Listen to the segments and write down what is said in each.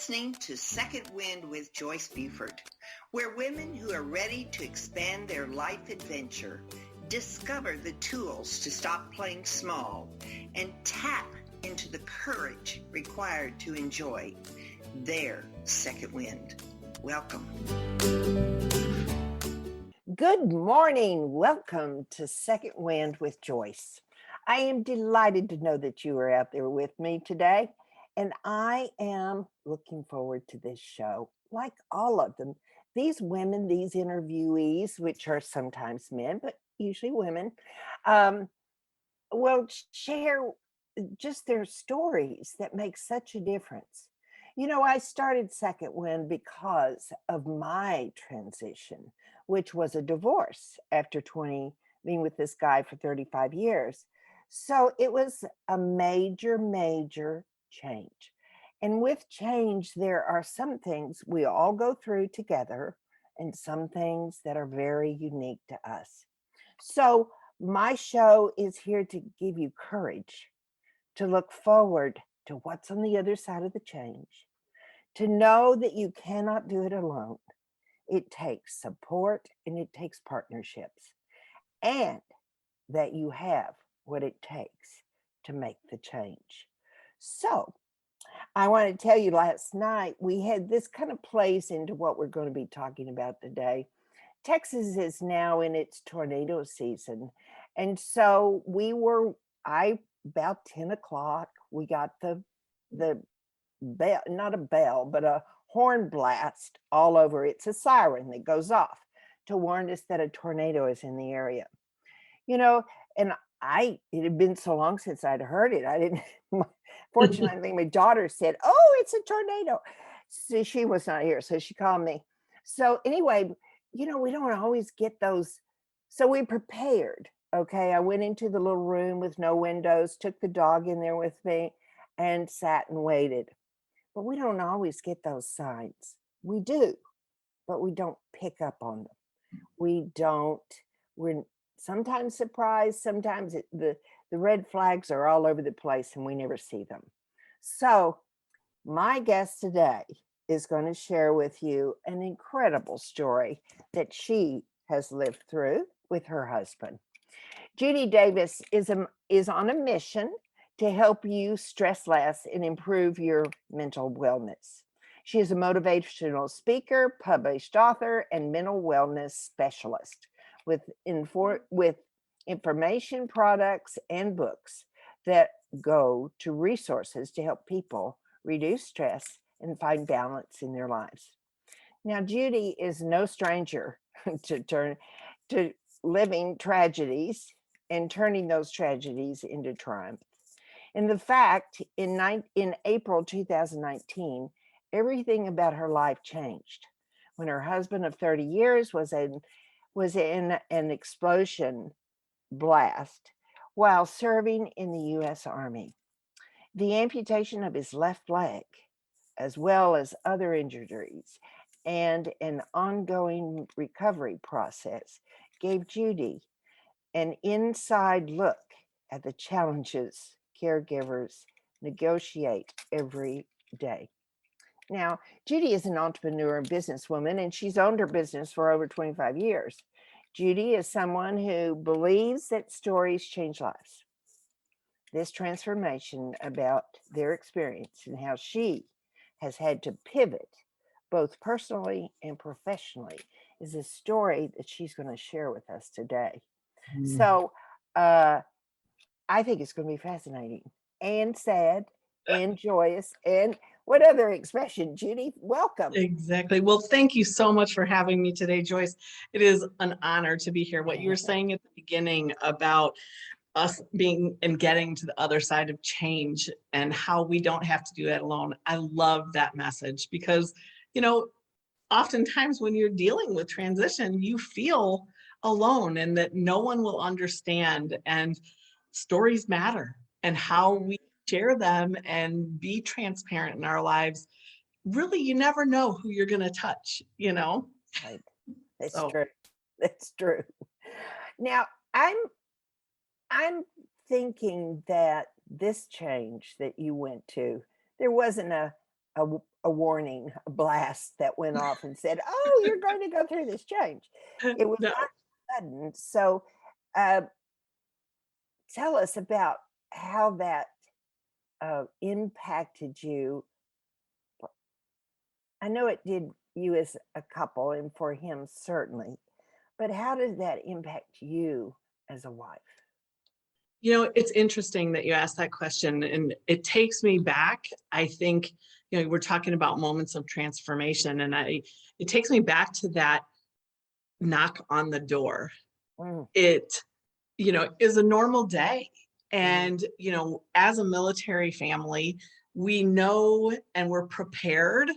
listening to Second Wind with Joyce Buford, where women who are ready to expand their life adventure discover the tools to stop playing small and tap into the courage required to enjoy their second wind. Welcome. Good morning. Welcome to Second Wind with Joyce. I am delighted to know that you are out there with me today, and I am looking forward to this show. Like all of them, these women, these interviewees, which are sometimes men, but usually women, will share just their stories that make such a difference. You know, I started Second Wind because of my transition, which was a divorce after being with this guy for 35 years. So it was a major change. And with change, there are some things we all go through together and some things that are very unique to us. So my show is here to give you courage, to look forward to what's on the other side of the change, to know that you cannot do it alone. It takes support and it takes partnerships, and that you have what it takes to make the change. So I want to tell you, last night we had this kind of plays into what we're going to be talking about today. Texas is now in its tornado season. And so about 10 o'clock, we got the bell, not a bell, but a horn blast all over. It's a siren that goes off to warn us that a tornado is in the area. You know, and it had been so long since I'd heard it. I didn't, fortunately, my daughter said, "Oh, it's a tornado." So she was not here, so she called me. So anyway, you know, we don't always get those. So we prepared. Okay. I went into the little room with no windows, took the dog in there with me, and sat and waited. But we don't always get those signs. We do, but we don't pick up on them. We're sometimes surprised. Sometimes the red flags are all over the place and we never see them. So my guest today is going to share with you an incredible story that she has lived through with her husband. Judy Davis is on a mission to help you stress less and improve your mental wellness. She is a motivational speaker, published author, and mental wellness specialist with information products and books that go to resources to help people reduce stress and find balance in their lives. Now, Judy is no stranger to living tragedies and turning those tragedies into triumph. And the fact, in April 2019, everything about her life changed when her husband of 30 years was in an explosion blast while serving in the U.S. Army. The amputation of his left leg, as well as other injuries and an ongoing recovery process, gave Judy an inside look at the challenges caregivers negotiate every day. Now, Judy is an entrepreneur and businesswoman, and she's owned her business for over 25 years. Judy is someone who believes that stories change lives. This transformation about their experience and how she has had to pivot both personally and professionally is a story that she's going to share with us today. So I think it's going to be fascinating and sad and joyous and what other expression, Judy? Welcome. Exactly. Well, thank you so much for having me today, Joyce. It is an honor to be here. What you were saying at the beginning about us being and getting to the other side of change and how we don't have to do that alone. I love that message because, you know, oftentimes when you're dealing with transition, you feel alone and that no one will understand, and stories matter, and how we share them and be transparent in our lives. Really, you never know who you're going to touch, you know? Right. That's true. That's true. Now, I'm thinking that this change that you went to, there wasn't a a warning, a blast that went off and said, "Oh, you're going to go through this change." It was No. not sudden. So, uh, tell us about how that impacted you. I know it did you as a couple and for him certainly, but how did that impact you as a wife? It's interesting that you asked that question, and it takes me back. I think, we're talking about moments of transformation, and it takes me back to that knock on the door. Mm, It, is a normal day. mhm, And, as a military family, we know and we're prepared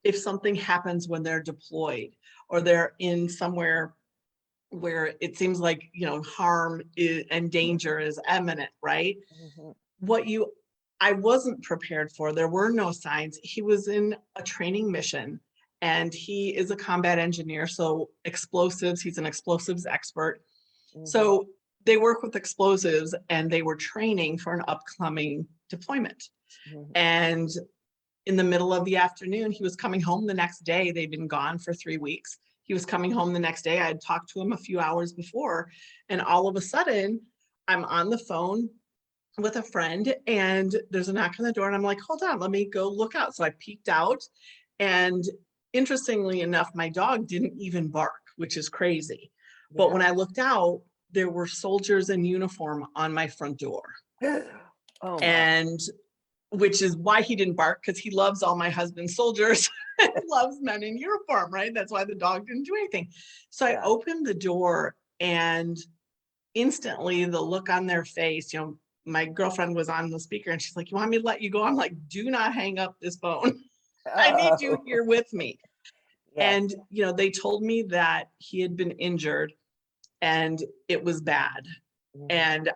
if something happens when they're deployed or they're in somewhere where it seems like, harm and danger is imminent, right? mhm, What you I wasn't prepared for, there were no signs. He was in a training mission and he is a combat engineer, so explosives, he's an explosives expert. mhm, So they work with explosives and they were training for an upcoming deployment. mhm. And in the middle of the afternoon, he was coming home the next day. They'd been gone for 3 weeks. He was coming home the next day. I had talked to him a few hours before, and all of a sudden, I'm on the phone with a friend, and there's a knock on the door, and I'm like, hold on, let me go look out. So I peeked out, and interestingly enough, my dog didn't even bark, which is crazy. But Yeah. when I looked out, there were soldiers in uniform on my front door. Oh my. And which is why he didn't bark, because he loves all my husband's soldiers and loves men in uniform, right? That's why the dog didn't do anything. So I Yeah. opened the door, and instantly the look on their face, my girlfriend was on the speaker and she's like, "You want me to let you go?" I'm like, "Do not hang up this phone. I need you Oh, here with me." yes. And, they told me that he had been injured and it was bad. Mhm. And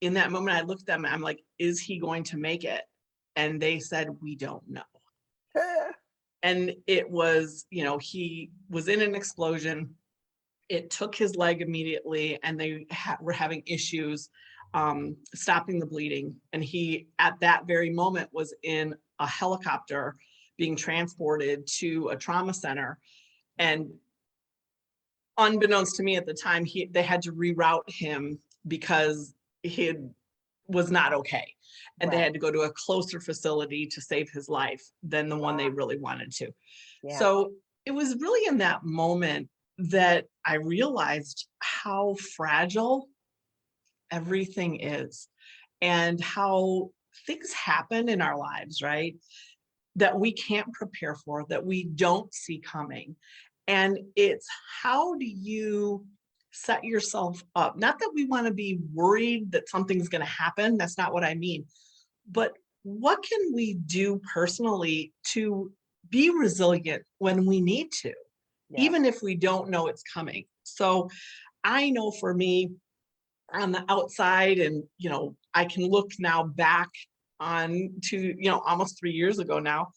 in that moment, I looked at them, I'm like, "Is he going to make it?" And they said, "We don't know." And it was, he was in an explosion. It took his leg immediately, and they were having issues stopping the bleeding. And he, at that very moment, was in a helicopter being transported to a trauma center. And unbeknownst to me at the time, they had to reroute him because he was not okay. And they Right. had to go to a closer facility to save his life than the one they Wow. really wanted to. Yeah. So it was really in that moment that I realized how fragile everything is and how things happen in our lives, right? That we can't prepare for, that we don't see coming. And it's, how do you set yourself up? Not that we want to be worried that something's going to happen. That's not what I mean. But what can we do personally to be resilient when we need to, Yeah. even if we don't know it's coming? So I know for me, on the outside, and I can look now back on to almost 3 years ago now,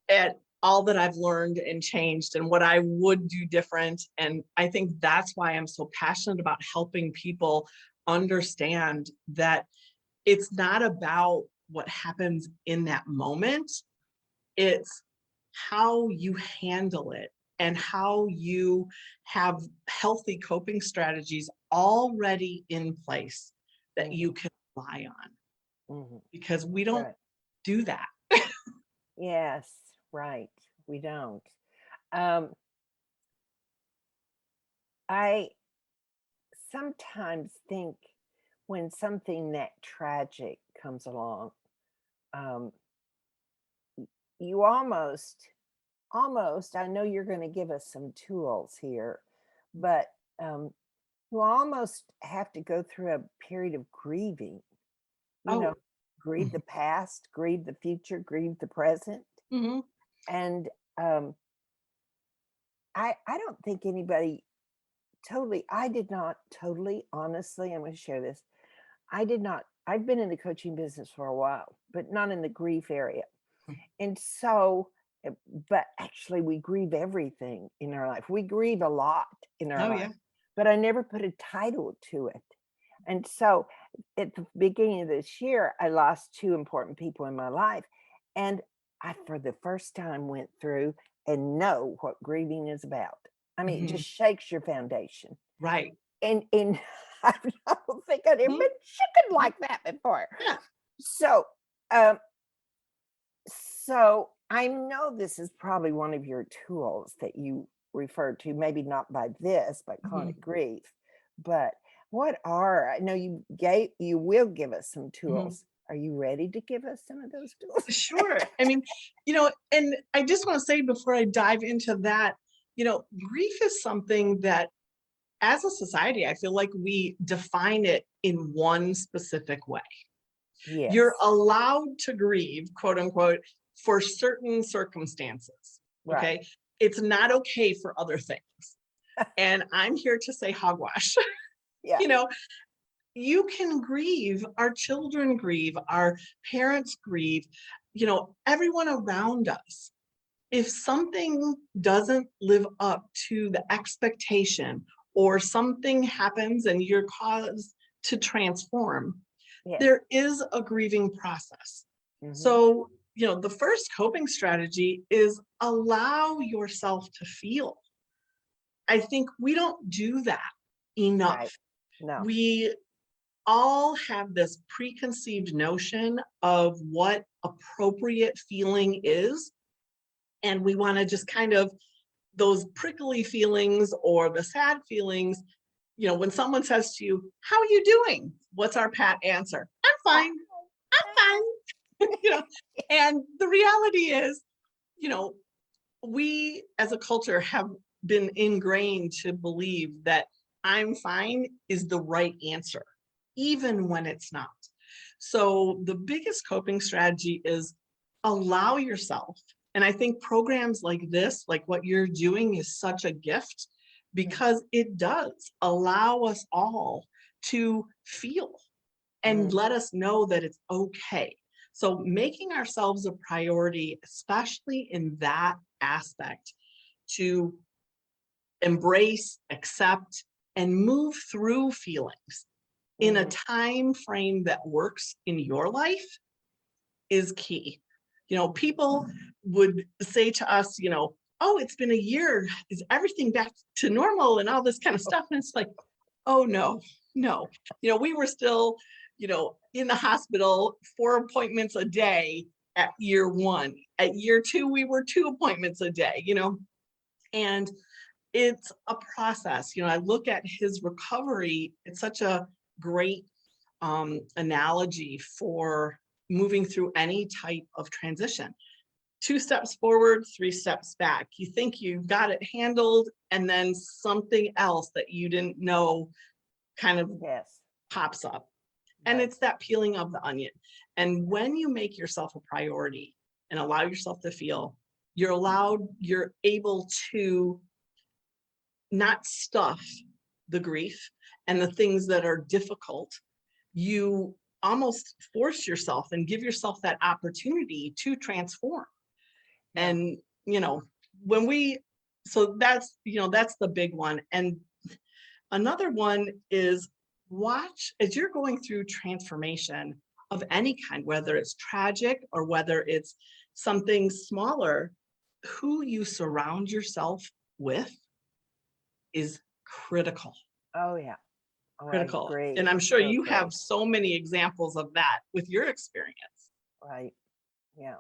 at all that I've learned and changed and what I would do different. And I think that's why I'm so passionate about helping people understand that it's not about what happens in that moment. It's how you handle it and how you have healthy coping strategies already in place that you Mhm, can rely on, mhm. because we don't Right. do that. Yes, right. We don't. Um, I sometimes think when something that tragic comes along, um, you almost, I know you're going to give us some tools here, but um, you almost have to go through a period of grieving, you know, Oh, grieve the past, grieve the future, grieve the present. mhm. And I don't think anybody totally, I did not totally, honestly, I'm going to share this. I did not, I've been in the coaching business for a while, but not in the grief area. And so, uh, but actually, we grieve everything in our life. We grieve a lot in our Oh, life, yeah. but I never put a title to it. And so, at the beginning of this year, I lost two important people in my life. And I, for the first time, went through and know what grieving is about. I mean, it Mhm. just shakes your foundation. Right. And I don't think I'd ever Mhm. been shaken like that before. Yeah. So, um, so I know this is probably one of your tools that you referred to, maybe not by this, but Mhm. chronic grief. But what are, I know you will give us some Mhm. tools. Are you ready to give us some of those tools? Sure. I mean, and I just want to say before I dive into that, grief is something that as a society, I feel like we define it in one specific way. You're Yes, allowed to grieve, quote unquote, for certain circumstances. right. Okay. It's not okay for other things. And I'm here to say hogwash. Yeah. you know, you can grieve, our children grieve, our parents grieve, everyone around us. If something doesn't live up to the expectation or something happens and you're caused to transform, Yes. there is a grieving process. Hmm. So, the first coping strategy is allow yourself to feel. I think we don't do that Right. enough. No. We all have this preconceived notion of what appropriate feeling is. And we want to just kind of those prickly feelings or the sad feelings, when someone says to you, "How are you doing?" What's our pat answer? "I'm fine. I'm fine." And the reality is, you know, we as a culture have been ingrained to believe that "I'm fine" is the right answer, even when it's not. So the biggest coping strategy is allow yourself. And I think programs like this, like what you're doing, is such a gift because it does allow us all to feel and Mm-hmm. let us know that it's okay. So making ourselves a priority, especially in that aspect, to embrace, accept, and move through feelings in a Mm-hmm. time frame that works in your life is key. People would say to us, "Oh, it's been a year. Is everything back to normal?" and all this kind of stuff. And it's like, oh, no, no. We were still, in the hospital 4 appointments a day at year one. At year two, we were 2 appointments a day, and it's a process. I look at his recovery, it's such a great analogy for moving through any type of transition. 2 steps forward, 3 steps back. You think you've got it handled, and then something else that you didn't know kind of Yes. pops up. And Right. it's that peeling of the onion. And when you make yourself a priority and allow yourself to feel, you're able to not stuff the grief and the things that are difficult. You almost force yourself and give yourself that opportunity to transform. Yeah. And, when we, so that's the big one. And another one is watch as you're going through transformation of any kind, whether it's tragic or whether it's something smaller, who you surround yourself with is critical. Oh, yeah. Oh, I Critical. And agree. I'm sure So you agree. have so many examples of that with your experience. Right. Yeah.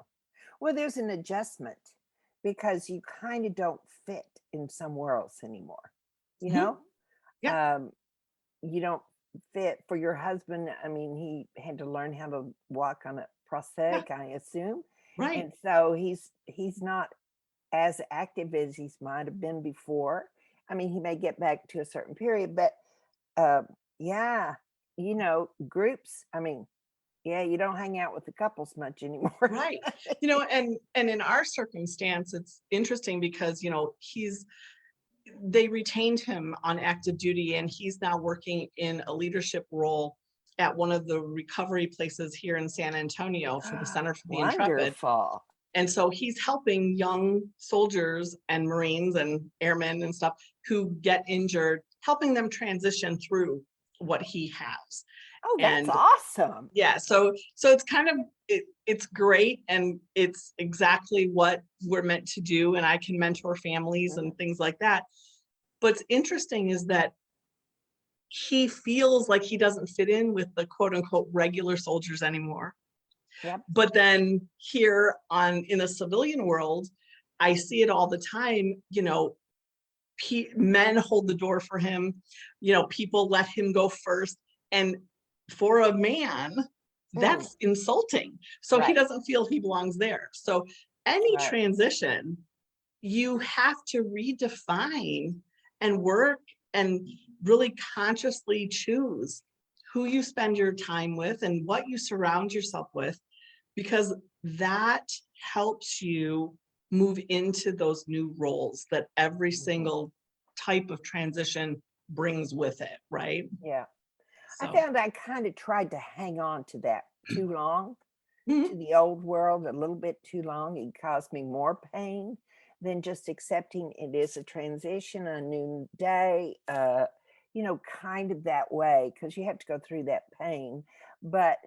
Well, there's an adjustment because you kind of don't fit in somewhere else anymore. You Mhm. know, Yeah, um, you don't fit for your husband. I mean, he had to learn how to walk on a yeah, prosthetic, I assume, right. and so he's not as active as he might have been before. I mean, he may get back to a certain period, but uh, yeah, groups. I mean, yeah, you don't hang out with the couples much anymore. Right. And in our circumstance, it's interesting because, they retained him on active duty and he's now working in a leadership role at one of the recovery places here in San Antonio for the Center for the Intrepid. Wonderful. And so he's helping young soldiers and Marines and airmen and stuff who get injured, helping them transition through what he has. Oh, that's And awesome. yeah, so it's kind of it's great, and it's exactly what we're meant to do, and I can mentor families Mhm. and things like that. What's interesting is that he feels like he doesn't fit in with the quote unquote regular soldiers anymore. Yep. But then here on in the civilian world, I see it all the time, men hold the door for him, people let him go first. And for a man, Mm, that's insulting. So he right. doesn't feel he belongs there. So any Right. transition, you have to redefine and work and really consciously choose who you spend your time with and what you surround yourself with, because that helps you move into those new roles that every Mhm. single type of transition brings with it, right? Yeah. I So, found I kind of tried to hang on to that too long, mhm. to the old world a little bit too long. It caused me more pain than just accepting it is a transition, a new day, kind of that way, because you have to go through that pain. But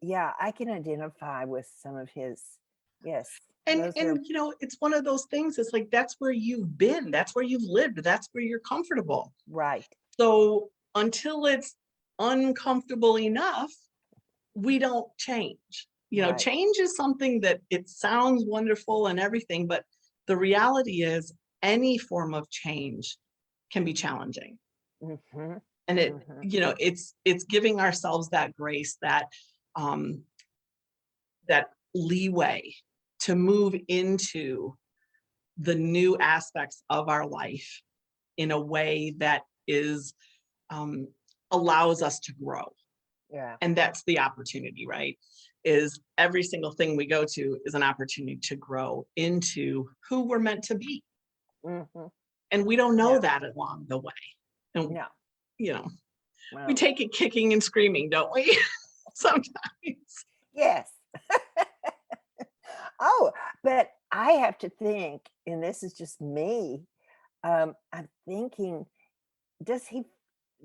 yeah, I can identify with some of his, yes, and those are and it's one of those things. It's like that's where you've been, that's where you've lived, that's where you're comfortable. right, So until it's uncomfortable enough, we don't change. right. Change is something that it sounds wonderful and everything, but the reality is any form of change can be challenging. Hmm. And Hmm. it's giving ourselves that grace, um that leeway to move into the new aspects of our life in a way that is um, allows us to grow. Yeah. And that's the opportunity, right? Is every single thing we go to is an opportunity to grow into who we're meant to be. Hmm. And we don't know Yeah. that along the way. And, No. you know, we Well, take it kicking and screaming, don't we? Sometimes. yes. Oh, but I have to think, and this is just me, I'm thinking, does he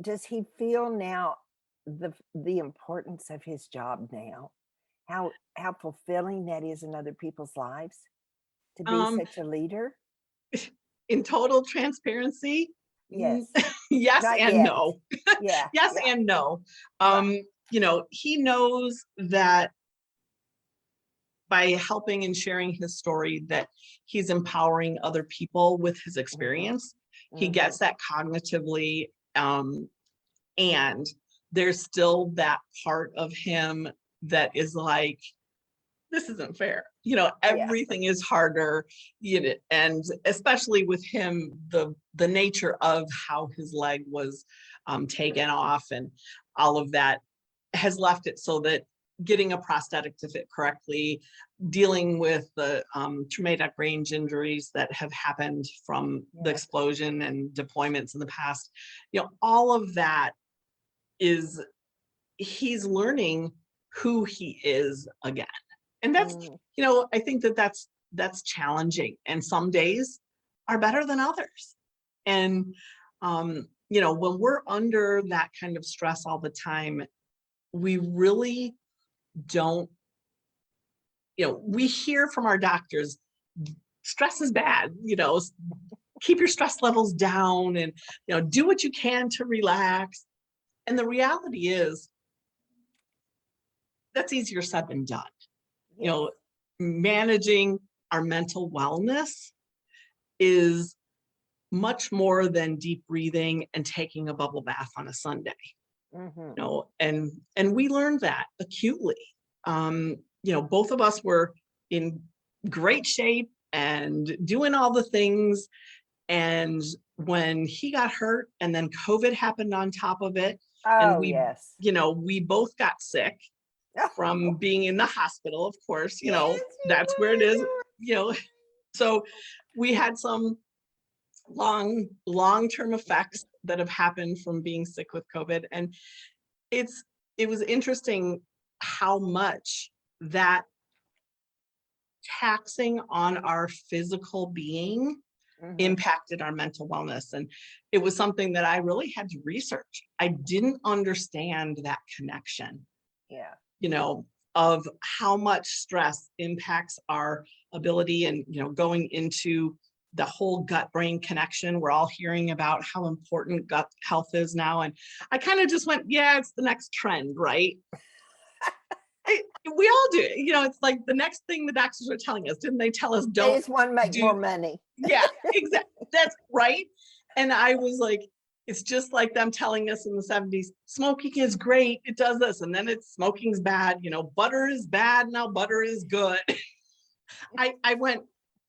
does he feel now the importance of his job now? How fulfilling that is in other people's lives to be Um, such a leader? in total transparency, mm, Yes. yes Not and yet. no. Yeah, Yes yeah. and no. Right. He knows that by helping and sharing his story that he's empowering other people with his Mhm. experience. He Mhm. gets that cognitively, and there's still that part of him that is like, this isn't fair. Yeah. Everything is harder, and especially with him, the nature of how his leg was taken off and all of that has left it so that getting a prosthetic to fit correctly, dealing with the traumatic range injuries that have happened from the Yes. explosion and deployments in the past, all of that is he's learning who he is again. And that's, Mm. I think that's challenging. And some days are better than others. And when we're under that kind of stress all the time, we really don't, we hear from our doctors, stress is bad, keep your stress levels down and, do what you can to relax. And the reality is that's easier said than done. You Yes. know, managing our mental wellness is much more than deep breathing and taking a bubble bath on a Sunday. Mhm. And we learned that acutely. Both of us were in great shape and doing all the things. And when he got hurt and then COVID happened on top of it, and Oh, yes. we both got sick from being in the hospital, of course, Yes, you that's where it were, is, you were. you know. So we had some long-term effects that have happened from being sick with COVID. And it's it was interesting how much that taxing on our physical being impacted our mental wellness. And it was something that I really had to research. I didn't understand that connection, Yeah. of how much stress impacts our ability, and, going into the whole gut brain connection. We're all hearing about how important gut health is now. And I kind of just went, yeah, it's the next trend, right? We all do. It's like the next thing the doctors are telling us. Didn't they tell us They don't just want to make more money. Yeah, exactly. That's right. And I was like, it's just like them telling us in the 70s, smoking is great. It does this. And then smoking's bad. Butter is bad. Now butter is good.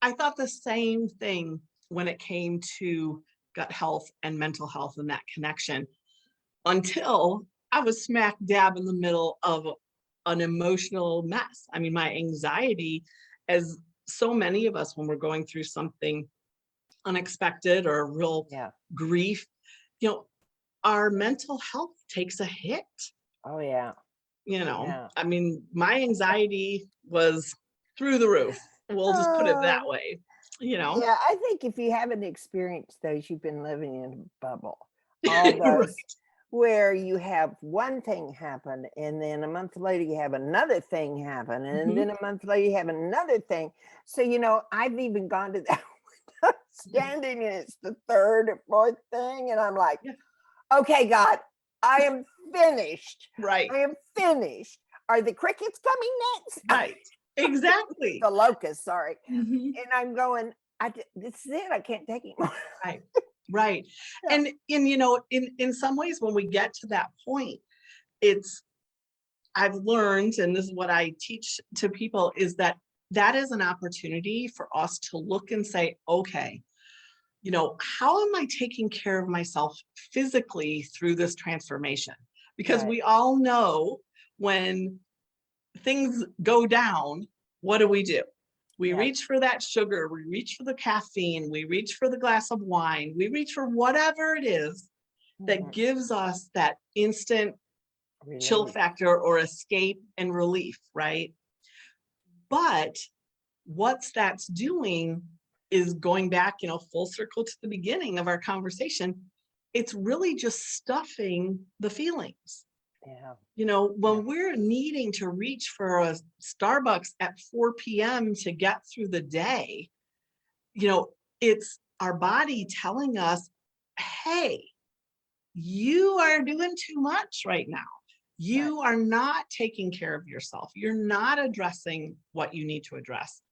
I thought the same thing when it came to gut health and mental health and that connection, until I was smack dab in the middle of an emotional mess. I mean, my anxiety, as so many of us when we're going through something unexpected or real grief, our mental health takes a hit. Oh, yeah. I mean, my anxiety was through the roof. We'll just put it that way, Yeah, I think if you haven't experienced those, you've been living in a bubble. All those Right. where you have one thing happen, and then a month later you have another thing happen, and then a month later you have another thing. So, I've even gone to that standing, and it's the third or fourth thing, and I'm like, okay, God, I am finished. Right. I am finished. Are the crickets coming next? Right. Exactly. The locusts, sorry. Mhm. And I'm going, this is it. I can't take it more. Right. Right. Yeah. And in some ways, when we get to that point, I've learned, and this is what I teach to people, is that is an opportunity for us to look and say, okay, how am I taking care of myself physically through this transformation? Because Right. we all know when things go down, what do? We reach for that sugar, we reach for the caffeine, we reach for the glass of wine, we reach for whatever it is that gives us that instant chill factor or escape and relief, right? But what that's doing is going back, full circle to the beginning of our conversation. It's really just stuffing the feelings. Yeah. When we're needing to reach for a Starbucks at 4 p.m. to get through the day, it's our body telling us, hey, you are doing too much right now. You are not taking care of yourself. You're not addressing what you need to address.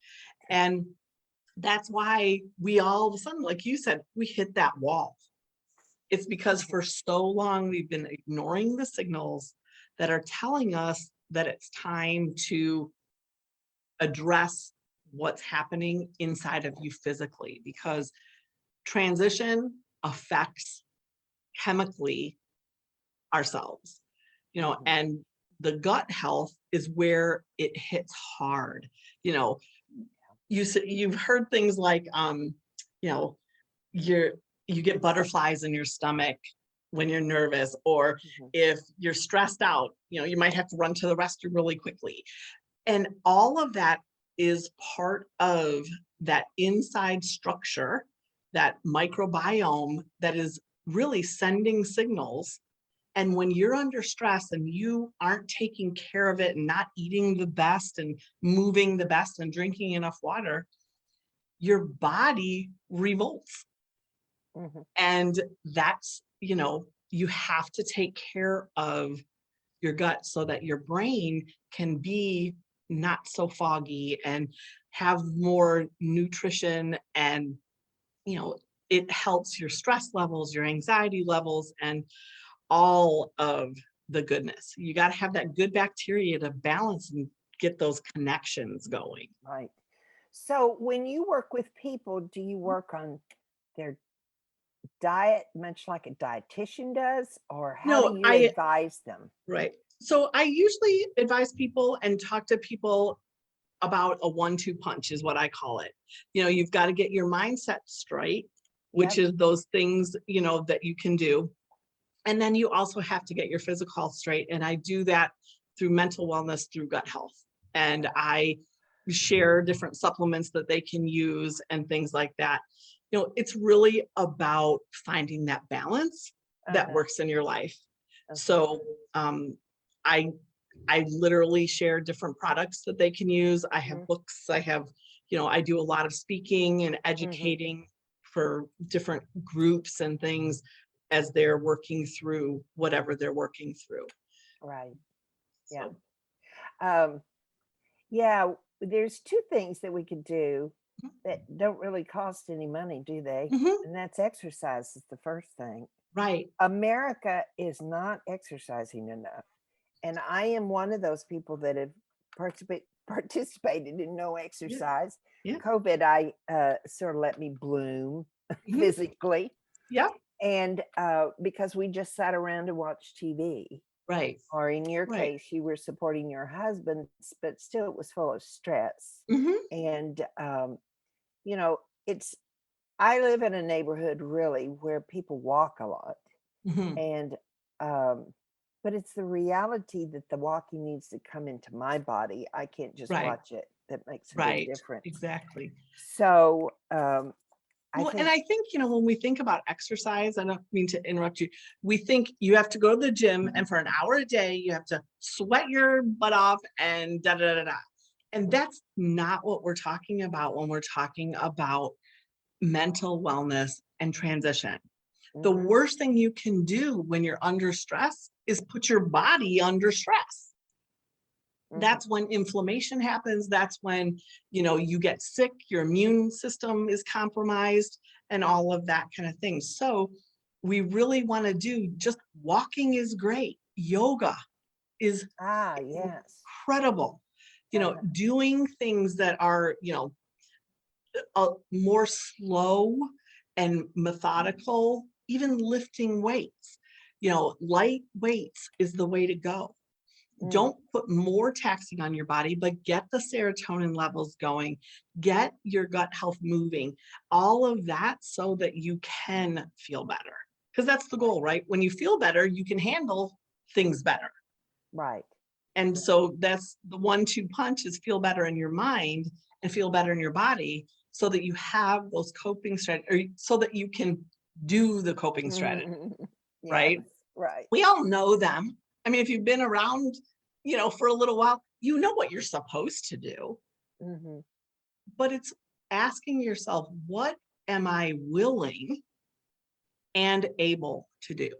And that's why we all of a sudden, like you said, we hit that wall. It's because for so long we've been ignoring the signals that are telling us that it's time to address what's happening inside of you physically, because transition affects chemically ourselves, and the gut health is where it hits hard. You've heard things like, you get butterflies in your stomach when you're nervous, or if you're stressed out, you might have to run to the restroom really quickly. And all of that is part of that inside structure, that microbiome that is really sending signals. And when you're under stress and you aren't taking care of it and not eating the best and moving the best and drinking enough water, your body revolts. And that's, you have to take care of your gut so that your brain can be not so foggy and have more nutrition, and, it helps your stress levels, your anxiety levels, and all of the goodness. You got to have that good bacteria to balance and get those connections going. Right. So when you work with people, do you work on their diet much like a dietitian does, or how do you advise them? Right. So I usually advise people and talk to people about a 1-2 punch is what I call it. You've got to get your mindset straight, which is those things, that you can do. And then you also have to get your physical health straight. And I do that through mental wellness, through gut health. And I share different supplements that they can use and things like that. it's really about finding that balance that Uh-huh. works in your life. Okay. So I I literally share different products that they can use. I have Mhm. books. I have, I do a lot of speaking and Mhm. educating for different groups and things as they're working through whatever they're working through. Right. Yeah. So, Um, yeah, there's two things that we could do that don't really cost any money, do they? mhm, And that's exercise is the first thing. right. America is not exercising enough. And I am one of those people that have participated in no Yeah. exercise. Yeah. COVID, I sort of let me bloom Mhm, physically. yeah. And because we just sat around and watched TV. Right. Or in your Right. case, you were supporting your husband, but still it was full of stress. Hmm. And, you know, it's, I live in a neighborhood really where people walk a lot. Hmm. And, um, but it's the reality that the walking needs to come into my body. I can't just Right. watch it. That makes a big Right. difference. Exactly. So I Well, and think, I think, when we think about exercise, I don't mean to interrupt you. We think you have to go to the gym and for an hour a day, you have to sweat your butt off and da da da da. And that's not what we're talking about when we're talking about mental wellness and transition. The mhm, worst thing you can do when you're under stress is put your body under stress. mhm, That's when inflammation happens. That's when, you get sick, your immune system is compromised, and all of that kind of thing. So we really want to do just walking is great. Yoga is yes. incredible. Uh-huh. Doing things that are, more slow and methodical, even lifting weights. Light weights is the way to go. Mm, Don't put more taxing on your body, but get the serotonin levels going, get your gut health moving, all of that so that you can feel better. Because that's the right, goal, right? When you feel better, you can handle things better. right. And Yeah. so that's the 1-2 punch is feel better in your mind and feel better in your body so that you have those coping strategies, or so that you can do the coping strategy, Yes, right? right. We all know them. I mean, if you've been around, for a little while, you know what you're supposed to do, Mhm. but it's asking yourself, what am I willing and able to do?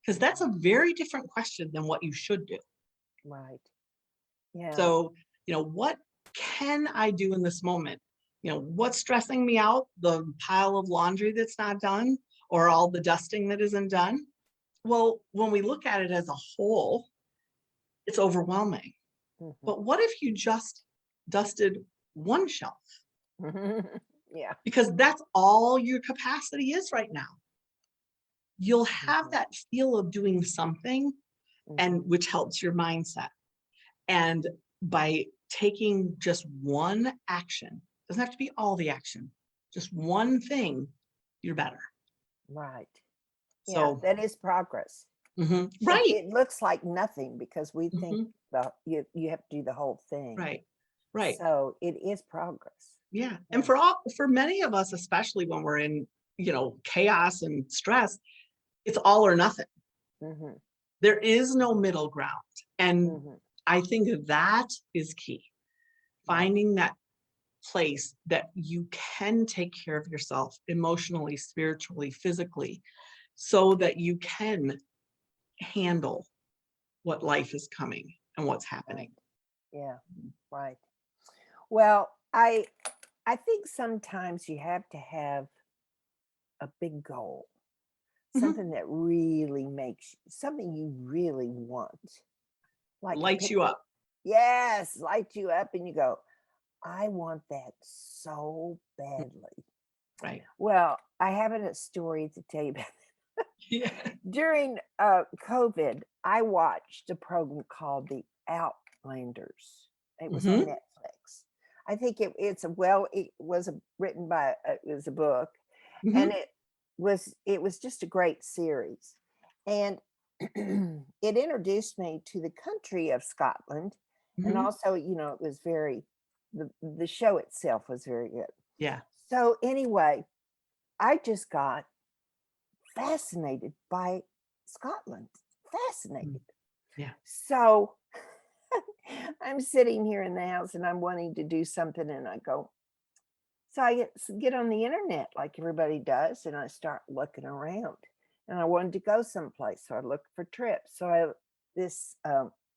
Because that's a very different question than what you should do. Right. Yeah. So, what can I do in this moment? What's stressing me out? The pile of laundry that's not done or all the dusting that isn't done? Well, when we look at it as a whole, it's overwhelming. Mhm. But what if you just dusted one shelf? Yeah. Because that's all your capacity is right now. You'll have Mhm. that feel of doing something, Mhm. and which helps your mindset. And by taking just one action, doesn't have to be all the action, just one thing, you're better. Right. Yeah, So, that is progress. It right. it looks like nothing because we think Mhm, you have to do the whole thing. right. Right. So it is progress. Yeah. And Yeah. for many of us, especially when we're in, chaos and stress, it's all or nothing. Mhm. There is no middle ground. And Mhm. I think that is key. Right. Finding that place that you can take care of yourself emotionally, spiritually, physically, so that you can handle what life is coming and what's Right. happening. Yeah. Right. Well, I think sometimes you have to have a big goal, Mhm. something that really makes something you really want, like a Lights you picture. up. Yes, light you up, and you go, I want that so badly. Right. Well, I have a story to tell you about. Yeah. During COVID, I watched a program called The Outlanders. It was on Hmm. Netflix. I think it was written by it was a book, and Hmm. it was just a great series, and it introduced me to the country of Scotland, and Hmm. also it was very the show itself was very good. Yeah. So anyway, I just got fascinated by Scotland. Fascinated. Yeah. So I'm sitting here in the house and I'm wanting to do something, and I go, so I get on the internet like everybody does, and I start looking around. And I wanted to go someplace, so I looked for trips. So this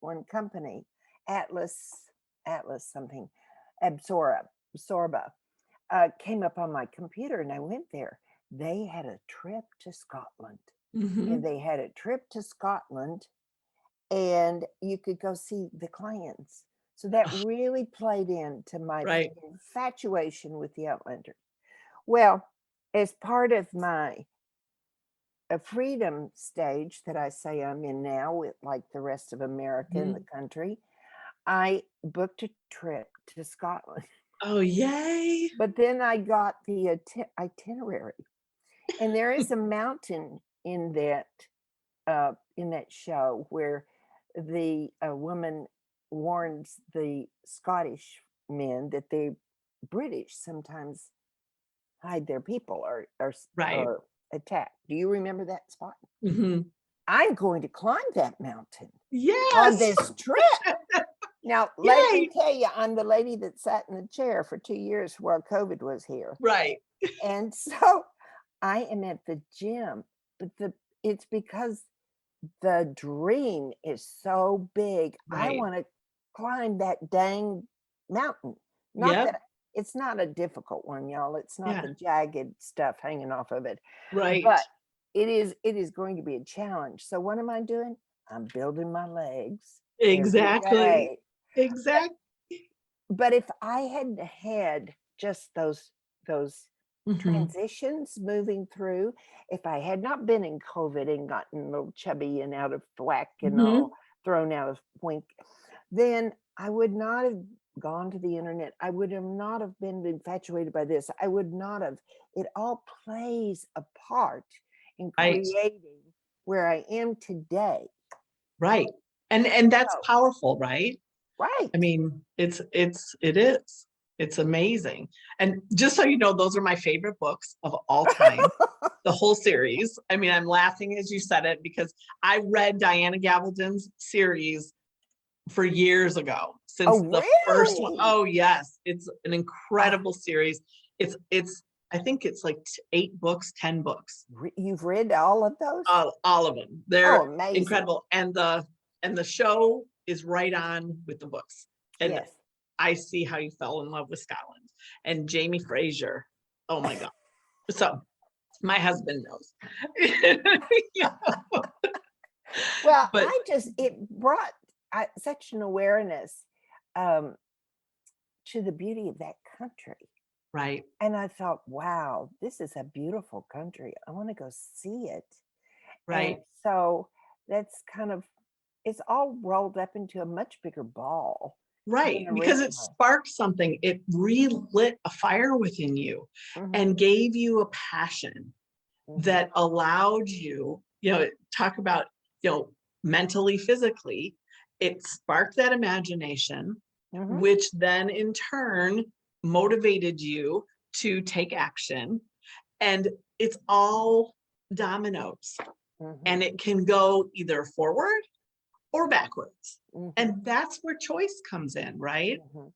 one company, Atlas something, Absorba, came up on my computer, and I went there. They had a trip to Scotland, and they had a trip to Scotland, and you could go see the clans. So that really played into my Right. infatuation with the Outlanders. Well, as part of my a freedom stage that I say I'm in now, with like the rest of America and the country, I booked a trip to Scotland. Oh, yay. But then I got the itinerary, and there is a mountain in that show where the woman warns the Scottish men that the British sometimes hide their people Right. or attack. Do you remember that spot? Mhm. I'm going to climb that mountain on Yes. this trip. Now, let me Yay. tell you, I'm the lady that sat in the chair for 2 years while COVID was here. Right. And so I am at the gym, but it's because the dream is so big. I Right. want to climb that dang mountain. Not Yep. that it's not a difficult one, y'all. It's not Yeah. the jagged stuff hanging off of it. Right. But it is going to be a challenge. So what am I doing? I'm building my legs every Exactly. day. Exactly. But if I hadn't had just those Mhm. transitions moving through, if I had not been in COVID and gotten a little chubby and out of whack and all thrown out of wink, then I would not have gone to the internet. I would have not have been infatuated by this. I would not have. It all plays a part in Right. creating where I am today. Right. And that's So, powerful, right? right. I mean, it is. It's amazing. And just so you know, those are my favorite books of all time. The whole series. I mean, I'm laughing as you said it because I read Diana Gabaldon's series for years ago, since Oh, the first one. really? Oh, yes. It's an incredible series. It's I think it's like 8 books, 10 books. You've read all of those? All of them. Oh, They're amazing. incredible. And the show is right on with the books. And Yes. I see how you fell in love with Scotland. And Jamie Fraser. Oh my God. So my husband knows. Yeah. Well, But it brought such an awareness um, to the beauty of that country. right. And I thought, wow, this is a beautiful country. I want to go see it. Right. And so that's it's all rolled up into a much bigger ball. Right. than Because it originally. sparked something. It relit a fire within you Mhm, and gave you a passion mhm, that allowed you, talk about, mentally, physically, it sparked that imagination, mhm, which then in turn motivated you to take action. And it's all dominoes, mhm, and it can go either forward or backwards. mhm, And that's where choice comes in, right? mhm,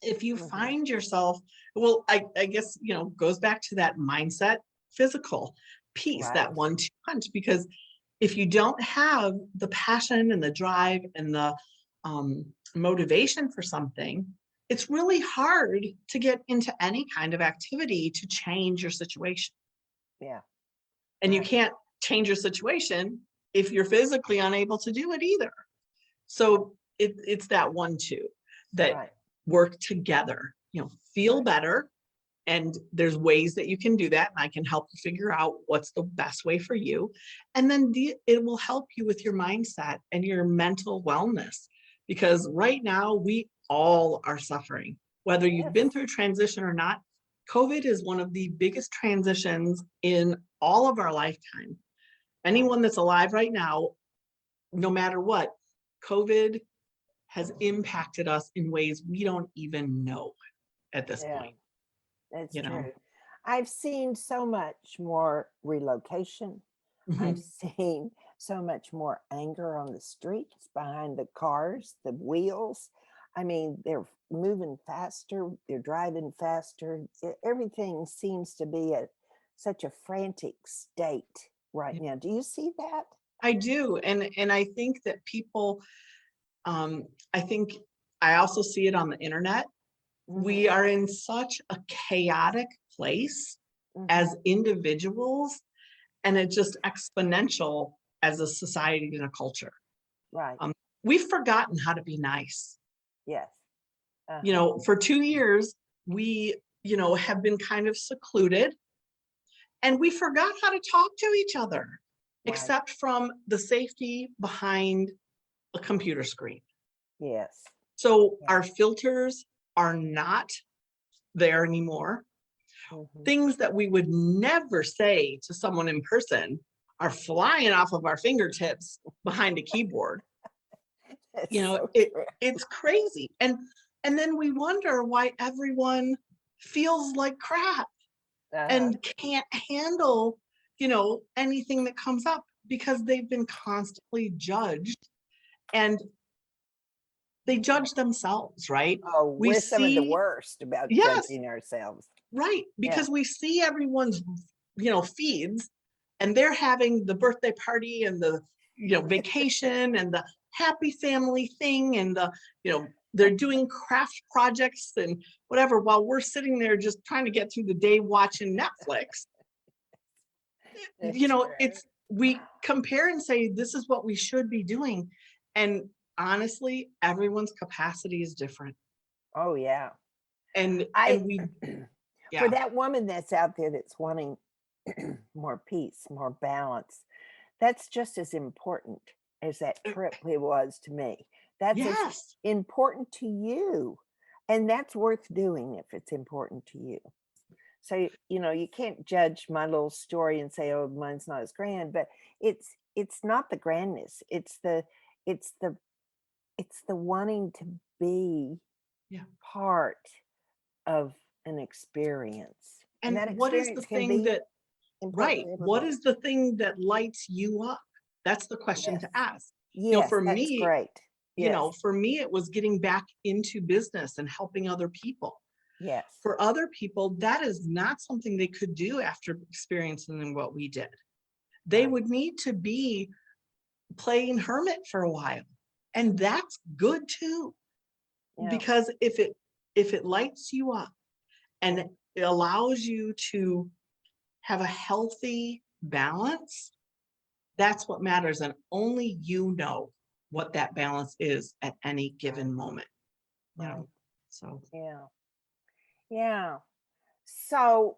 If you mhm. find yourself, well, I guess, goes back to that mindset, physical piece, that Right. 1-2 punch, because if you don't have the passion and the drive and the motivation for something, it's really hard to get into any kind of activity to change your situation. Yeah. And you Right. can't change your situation if you're physically unable to do it either. So it's that 1-2 that Right. work together, feel Right. better. And there's ways that you can do that. And I can help you figure out what's the best way for you. And then it will help you with your mindset and your mental wellness. Because right now we all are suffering, whether you've been Yes. through transition or not. COVID is one of the biggest transitions in all of our lifetime. Anyone that's alive right now, no matter what, COVID has impacted us in ways we don't even know at this Yeah. point, That's you know? true. I've seen so much more relocation. I've Mhm. seen so much more anger on the streets behind the cars, the wheels. I mean, they're moving faster, they're driving faster. Everything seems to be at such a frantic state right Yeah, now. Do you see that? I do. And I think that people, I think I also see it on the internet. We Hmm. are in such a chaotic place Hmm. as individuals, and it's just exponential as a society and a culture. Right. Um, we've forgotten how to be nice. Yes. You Uh-huh. know, for 2 years, we, have been kind of secluded, and we forgot how to talk to each other, Right. except from the safety behind a computer screen. Yes. So Yeah. our filters are not there anymore. Hmm. Things that we would never say to someone in person are flying off of our fingertips behind a keyboard. That's You know, so it true. it's crazy. And then we wonder why everyone feels like crap Uh-huh. and can't handle, anything that comes up because they've been constantly judged, and they judge themselves, right? Oh, We we're some of the see, worst about yes, judging ourselves. right, Yeah. because we see everyone's, feeds, and they're having the birthday party and the, vacation and the happy family thing and the, they're doing craft projects and whatever while we're sitting there just trying to get through the day watching Netflix. That's true. It's we compare and say this is what we should be doing. And honestly, everyone's capacity is different. Oh, yeah. And I we, for yeah. that woman that's out there that's wanting more peace, more balance, that's just as important as that trip it was to me. That's as Yes. important to you, and that's worth doing if it's important to you. So, you can't judge my little story and say, "Oh, mine's not as grand," but it's not the grandness. It's the it's the wanting to be Yeah. part of an experience, and And that what is the experience can thing be that, important right, to what everybody. is the thing that lights you up? That's the question Yes. to ask. Yes, For that's me, great. Yes. it was getting back into business and helping other people. Yes. For other people, that is not something they could do after experiencing what we did. They Right. would need to be playing hermit for a while. And that's good too, Yeah. because if it lights you up and it allows you to have a healthy balance, that's what matters. And only you know what that balance is at any given moment, you Right. know. So Yeah. Yeah. So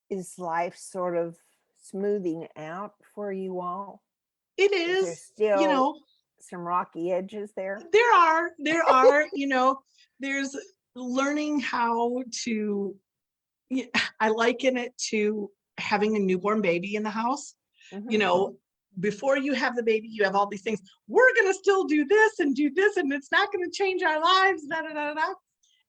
is life sort of smoothing out for you all? it Is there is, still some rocky edges there? there are, there's learning how to, yeah, I liken it to having a newborn baby in the house. You Hmm. know, before you have the baby, you have all these things. We're going to still do this and do this, and it's not going to change our lives. Da, da, da, da.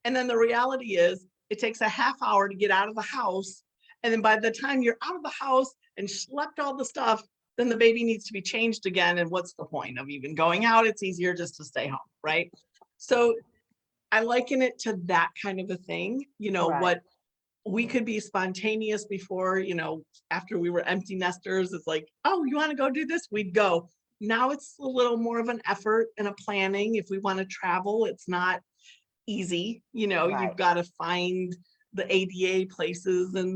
And then the reality is, it takes a half hour to get out of the house. And then by the time you're out of the house and schlepped all the stuff, then the baby needs to be changed again. And what's the point of even going out? It's easier just to stay home, right? So I liken it to that kind of a thing. Right. What we could be spontaneous before, after we were empty nesters, it's like, oh, you want to go do this? We'd go. Now it's a little more of an effort and a planning. If we want to travel, it's not easy. You've Right. got to find the ADA places and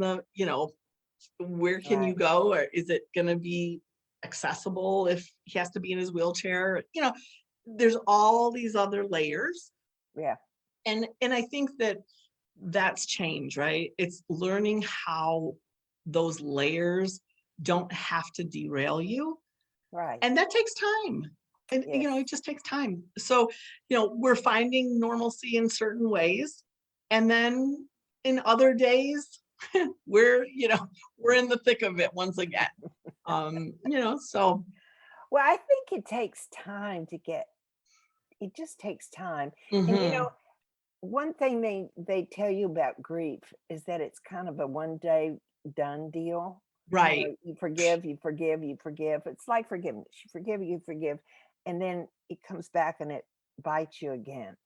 where can you Right. go? Or is it going to be accessible if he has to be in his wheelchair? There's all these other layers. Yeah. And I think that that's change, right? It's learning how those layers don't have to derail you. Right. And that takes time. And, Yes. it just takes time. So, we're finding normalcy in certain ways. And then in other days, we're in the thick of it once again. So Well, I think it takes time to get it just takes time. And mhm, one thing they tell you about grief is that it's kind of a one day done deal. Right, You forgive, you forgive, you forgive. It's like forgiveness. You forgive, and then it comes back and it bites you again. And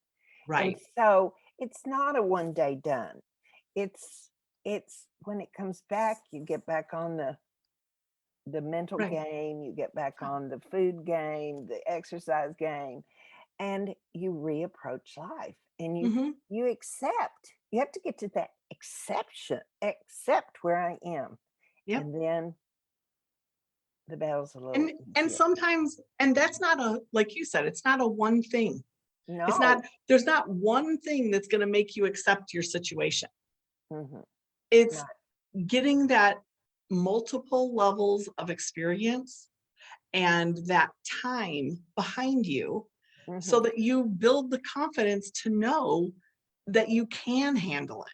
right, so it's not a one day done. It's it's when it comes back, you get back on the mental right. game, you get back on the food game, the exercise game, and you reapproach life and Hmm. you accept. You have to get to that accept where I am. Yep. And then the battle's a little And easier. sometimes, and that's not a, like you said, it's not a one thing. It's not, No. there's not one thing that's going to make you accept your situation. Mhm. It's Not. getting that multiple levels of experience and that time behind you so Mhm. that you build the confidence to know that you can handle it.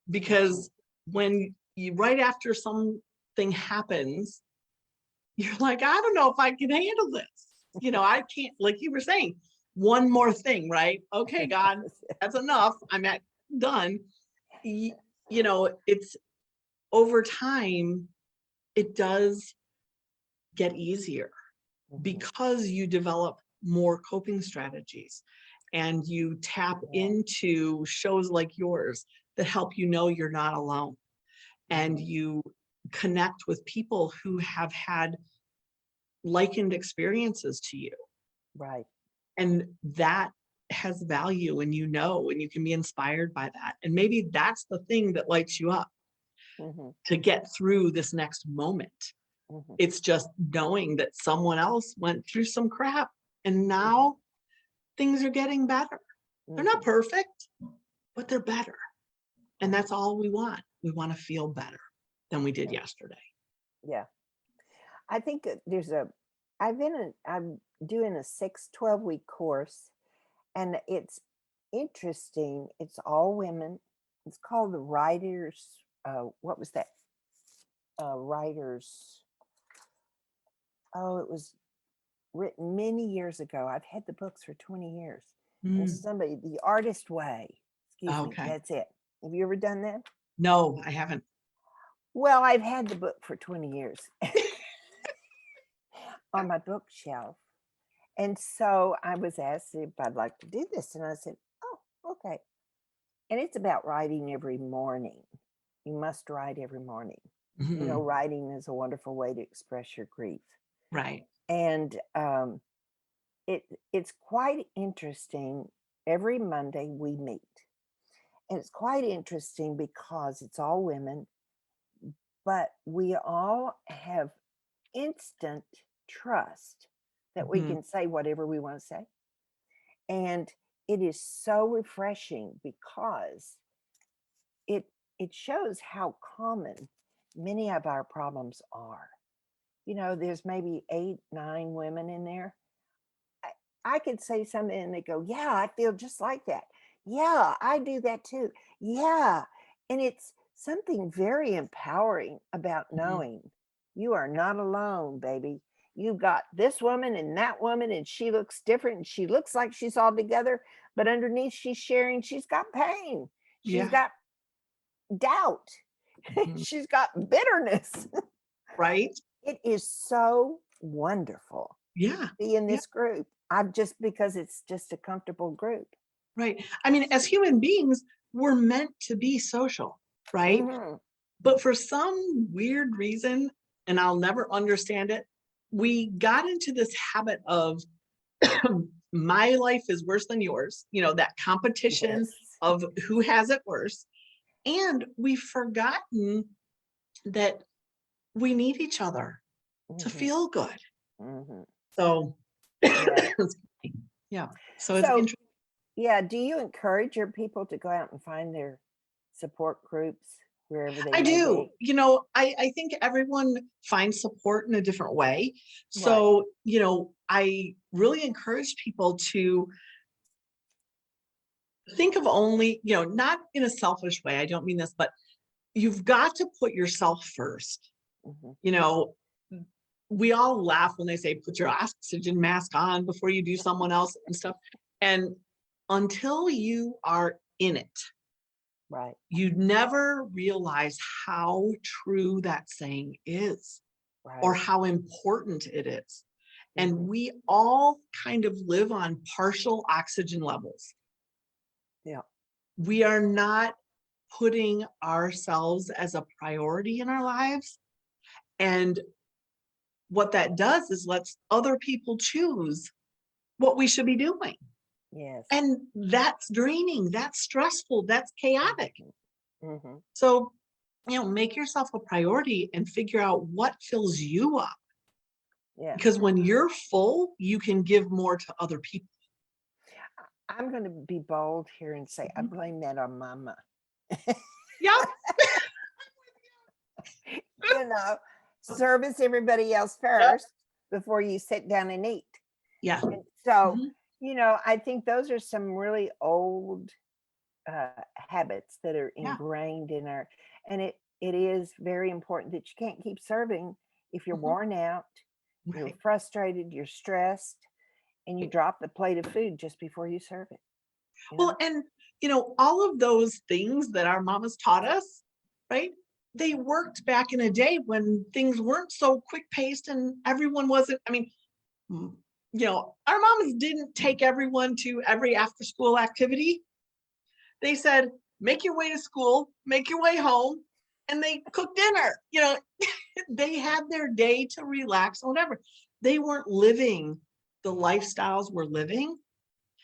Mhm. Because when you, right after something happens, you're like, I don't know if I can handle this. I can't, like you were saying, one more thing, right? Okay, God, that's enough. Done. Y- it's over time, it does get easier Mhm. because you develop more coping strategies and you tap Yeah. into shows like yours that help you know you're not alone, and Mhm. you connect with people who have had likened experiences to you, Right. and that has value, and and you can be inspired by that, and maybe that's the thing that lights you up Mhm. to get through this next moment. Mhm. It's just knowing that someone else went through some crap and Mhm. now things are getting better. They're not Mhm. perfect, but they're better. And Mhm. that's all we want. We want to feel better than we did Yeah. yesterday. Yeah. I think I'm doing a 12 week course, and it's interesting. It's all women. It's called the Writers. What was that? Writers. Oh, it was written many years ago. I've had the books for 20 years. And Mm, somebody, The Artist Way. Excuse me. okay. That's it. Have you ever done that? No, I haven't. Well, I've had the book for 20 years on my bookshelf. And so I was asked if I'd like to do this. And I said, oh, okay. And it's about writing every morning. You must write every morning. Mhm. Writing is a wonderful way to express your grief. Right. And it's quite interesting. Every Monday we meet. And it's quite interesting because it's all women, but we all have instant trust that we Mhm. can say whatever we want to say. And it is so refreshing because it it shows how common many of our problems are. There's maybe 8, 9 women in there. I, I could say something and they go, yeah, I feel just like that. Yeah, I do that too. Yeah. And it's something very empowering about Mhm. knowing you are not alone, baby. You've got this woman and that woman, and she looks different and she looks like she's all together, but underneath she's sharing, she's got pain. She's Yeah. got doubt. Mhm. She's got bitterness. Right. It is so wonderful Yeah. be in Yeah. this group. I'm just because it's just a comfortable group. Right. I mean, as human beings, we're meant to be social, right? Mhm. But for some weird reason, and I'll never understand it, we got into this habit of my life is worse than yours, that competition Yes. of who has it worse. And we've forgotten that we need each other to Mhm. feel good. Mhm. So, Yeah. yeah. So it's So, interesting. yeah, do you encourage your people to go out and find their support groups wherever they I may do. be? I think everyone finds support in a different way. Right. So, I really encourage people to think of only, not in a selfish way. I don't mean this, but you've got to put yourself first. Mhm. You know, we all laugh when they say, put your oxygen mask on before you do someone else and stuff. And until you are in it, Right. you never realize how true that saying is or Right. how important it is. And Mhm. we all kind of live on partial oxygen levels. Yeah. We are not putting ourselves as a priority in our lives. And what that does is lets other people choose what we should be doing. Yes. And that's draining, that's stressful, that's chaotic. Mhm. So, make yourself a priority and figure out what fills you up. Yeah. Because when you're full, you can give more to other people. I'm going to be bold here and say I Mhm. blame that on mama. Yep. You know, service everybody else Yep. first before you sit down and eat. Yeah. And so, Mhm. I think those are some really old habits that are Yeah. ingrained in our, and it is very important that you can't keep serving if you're Mhm. worn out, you're Right. frustrated, you're stressed, and you drop the plate of food just before you serve it. You Well, know? and all of those things that our mamas taught us, right? They worked back in a day when things weren't so quick paced and everyone wasn't, mm, our mamas didn't take everyone to every after school activity. They said, make your way to school, make your way home, and they cooked dinner. They had their day to relax or whatever. They weren't living the lifestyles we're living.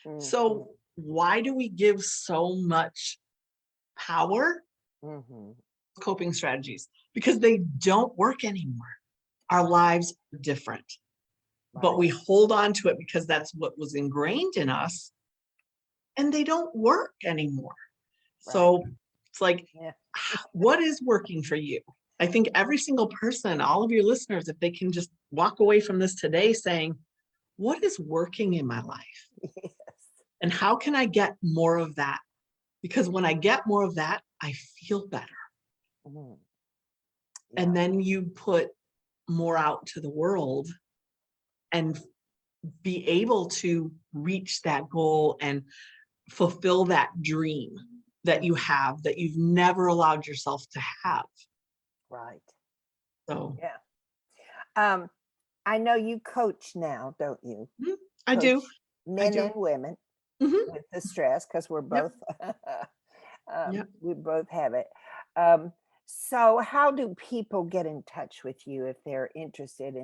Mhm. So why do we give so much power Mhm. to coping strategies? Because they don't work anymore. Our lives are different, but Right. we hold on to it because that's what was ingrained in us, and they don't work anymore. Right. So it's like, Yeah. what is working for you? I think every single person, all of your listeners, if they can just walk away from this today saying, what is working in my life? Yes. And how can I get more of that? Because when I get more of that, I feel better. Mhm. And Yeah. then you put more out to the world and be able to reach that goal and fulfill that dream that you have that you've never allowed yourself to have. Right. So Yeah. Um, I know you coach now, don't you? mhm, I Coach do. I men do. and women Mhm. with the stress because we're Yep. both Yep. we both have it. Um, so how do people get in touch with you if they're interested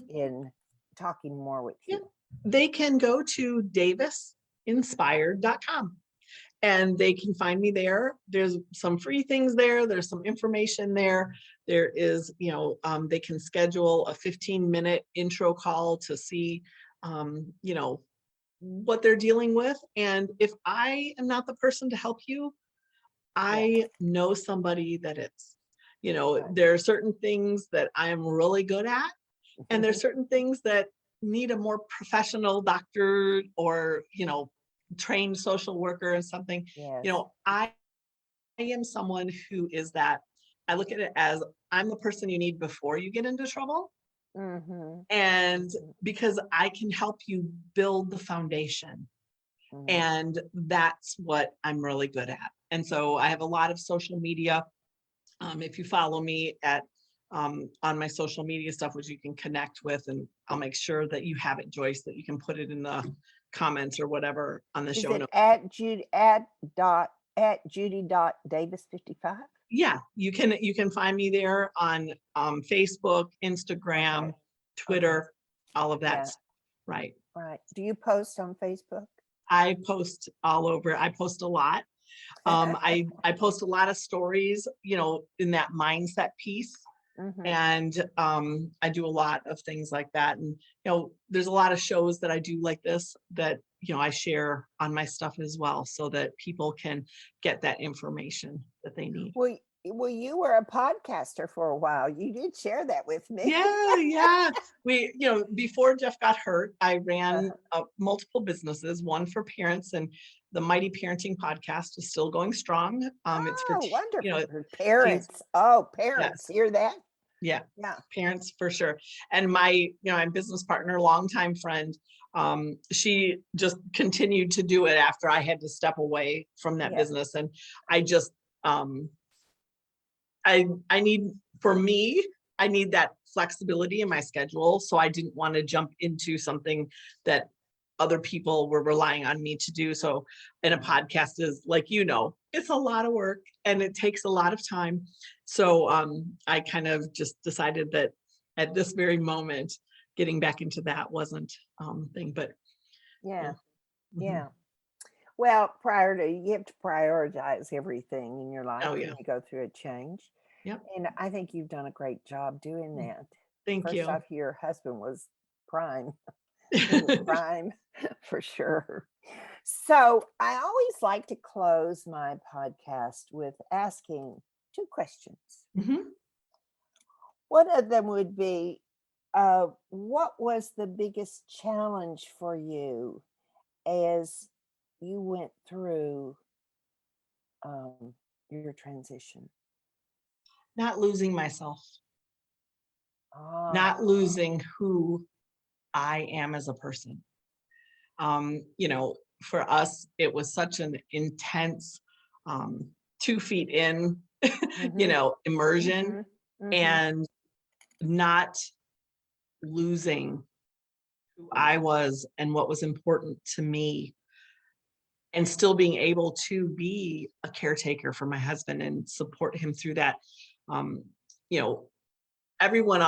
in talking more with Yeah. you? They can go to davisinspired.com and they can find me there. There's some free things there. There's some information there. There is, they can schedule a 15-minute intro call to see, what they're dealing with. And if I am not the person to help you, Yes. I know somebody that is. Right. There are certain things that I am really good at, and there's certain things that need a more professional doctor or, trained social worker and something. Yes. I am someone who is that. I look at it as I'm the person you need before you get into trouble. Mm-hmm. And because I can help you build the foundation. Mm-hmm. And that's what I'm really good at. And so I have a lot of social media. If you follow me on my social media stuff, which you can connect with, and I'll make sure that you have it, Joyce, that you can put it in the comments or whatever on the Is show it notes. at Judy.Davis55? Yeah, you can find me there on Facebook, Instagram, Okay. Twitter, all of that Yeah. stuff. Right. Right. Do you post on Facebook? I post all over. I post a lot. I post a lot of stories, in that mindset piece. Mhm. And I do a lot of things like that. And, there's a lot of shows that I do like this that, I share on my stuff as well so that people can get that information that they need. Well, you were a podcaster for a while. You did share that with me. Yeah. We, before Jeff got hurt, I ran Uh-huh. multiple businesses, one for parents, and the Mighty Parenting podcast is still going strong. It's for, Oh, wonderful. For teens. parents. Oh, Yes. parents. Hear that? Yeah. Yeah. Parents for sure. And my business partner, longtime friend, She just continued to do it after I had to step away from that Yeah. business. And I just, I need, for me, I need that flexibility in my schedule. So I didn't want to jump into something that other people were relying on me to do. So, and a podcast is, like, it's a lot of work and it takes a lot of time. So I kind of just decided that at this very moment, getting back into that wasn't thing, but Yeah. mhm. Yeah. Well, you have to prioritize everything in your life Oh when yeah. you go through a change. Yep. And I think you've done a great job doing Mm. that. Thank First you. off, your husband was prime. He was prime for sure. So I always like to close my podcast with asking two questions. Mhm. One of them would be, what was the biggest challenge for you as you went through um, your transition? Not losing myself, Ah, not losing who I am as a person. For us, it was such an intense, 2 feet in, mm-hmm, immersion, mm-hmm, mm-hmm. and not losing who I was and what was important to me, and still being able to be a caretaker for my husband and support him through that. Um, you know, everyone,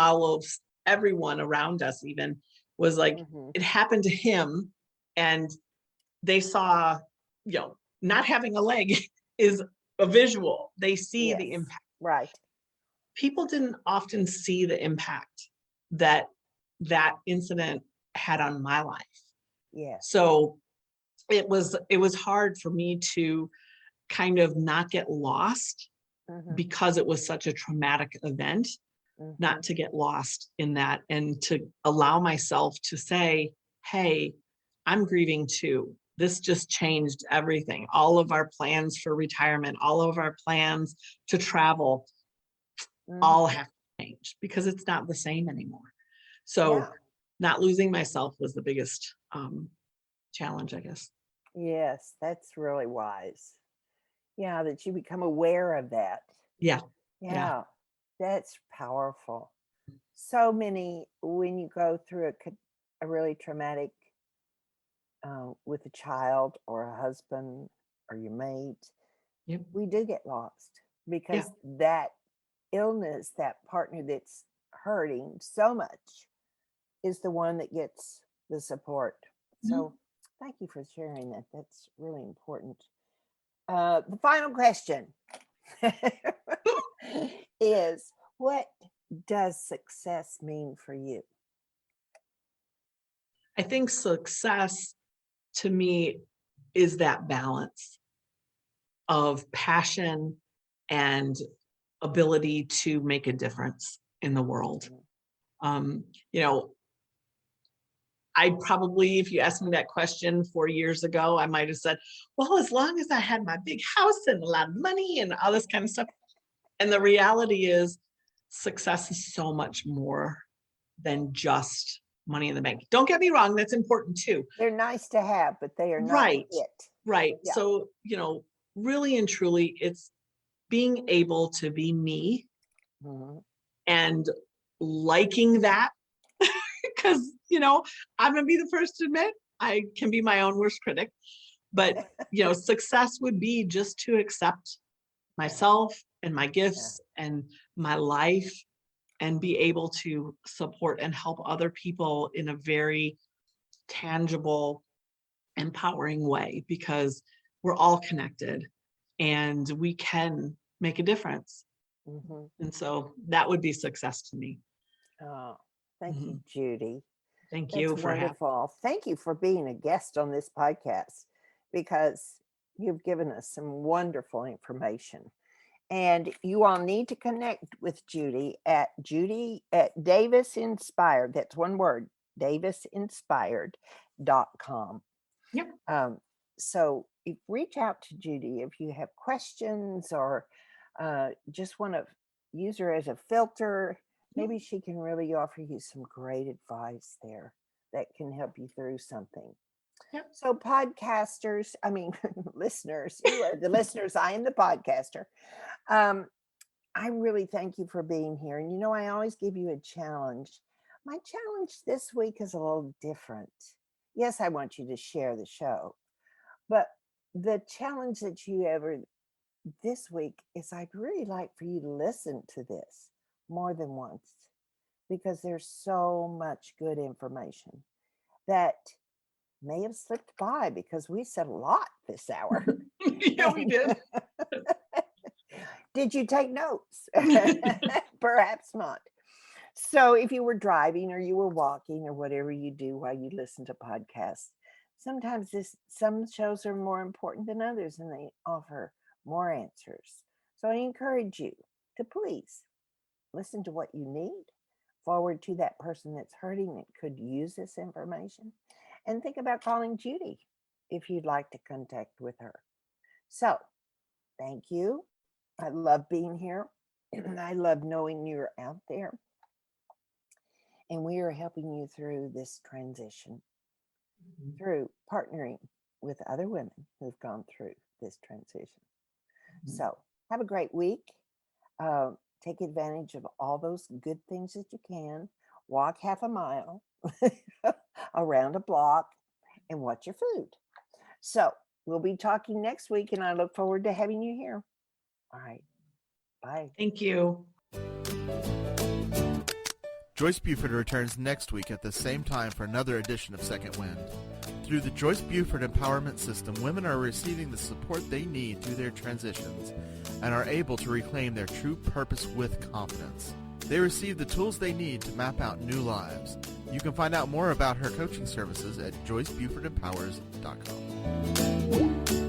everyone around us even was like, Mm-hmm. it happened to him, and they saw, not having a leg is a visual. They see the Yes, impact. right. People didn't often see the impact that that incident had on my life. Yes. So it was hard for me to kind of not get lost, Mm-hmm, because it was such a traumatic event, mm-hmm. not to get lost in that, and to allow myself to say, hey, I'm grieving too. This just changed everything. All of our plans for retirement, all of our plans to travel, all Mm-hmm. have to change because it's not the same anymore. So Yeah. not losing myself was the biggest challenge, I guess. Yes, that's really wise. Yeah, that you become aware of that. Yeah. Yeah. Yeah, that's powerful. So many, when you go through a really traumatic with a child or a husband or your mate, Yep. we do get lost Yeah. because that illness, that partner that's hurting so much, is the one that gets the support. Mhm. So thank you for sharing that. That's really important. The final question is, what does success mean for you? I think success to me is that balance of passion and ability to make a difference in the world. Mhm. Um, you know, I probably, if you asked me that question 4 years ago, I might have said, well, as long as I had my big house and a lot of money and all this kind of stuff. And the reality is, success is so much more than just money in the bank. Don't get me wrong, that's important too. They're nice to have, but they are not Right, it. right. Yeah. So, really and truly, it's being able to be me Mhm. and liking that, because, I'm going to be the first to admit I can be my own worst critic. But, success would be just to accept myself and my Yeah. gifts and my life, and be able to support and help other people in a very tangible, empowering way, because we're all connected and we can make a difference. Mhm. And so that would be success to me. Oh, thank you, Mhm. Judy. Thank That's you for having. wonderful. Thank you for being a guest on this podcast because you've given us some wonderful information. And you all need to connect with Judy at Davis Inspired. That's one word, davisinspired.com. Yep. So reach out to Judy if you have questions or just want to use her as a filter. Yep. Maybe she can really offer you some great advice there. that can help you through something. Yep. So podcasters, listeners, you are the listeners, I am the podcaster. I really thank you for being here. And I always give you a challenge. My challenge this week is a little different. Yes, I want you to share the show, but the challenge that you ever this week is I'd really like for you to listen to this more than once, because there's so much good information that may have slipped by because we said a lot this hour. Yeah, we did. Did you take notes? Perhaps not. So if you were driving or you were walking or whatever you do while you listen to podcasts, sometimes some shows are more important than others and they offer more answers. So I encourage you to please listen to what you need, forward to that person that's hurting that could use this information, and think about calling Judy if you'd like to contact with her. So thank you. I love being here. I love knowing you're out there. And we are helping you through this transition, through partnering with other women who've gone through this transition. So have a great week. Take advantage of all those good things that you can. Walk half a mile around a block and watch your food. So we'll be talking next week, and I look forward to having you here. All right. Bye. Thank you. Joyce Buford returns next week at the same time for another edition of Second Wind. Through the Joyce Buford Empowerment System, women are receiving the support they need through their transitions and are able to reclaim their true purpose with confidence. They receive the tools they need to map out new lives. You can find out more about her coaching services at joycebufordempowers.com.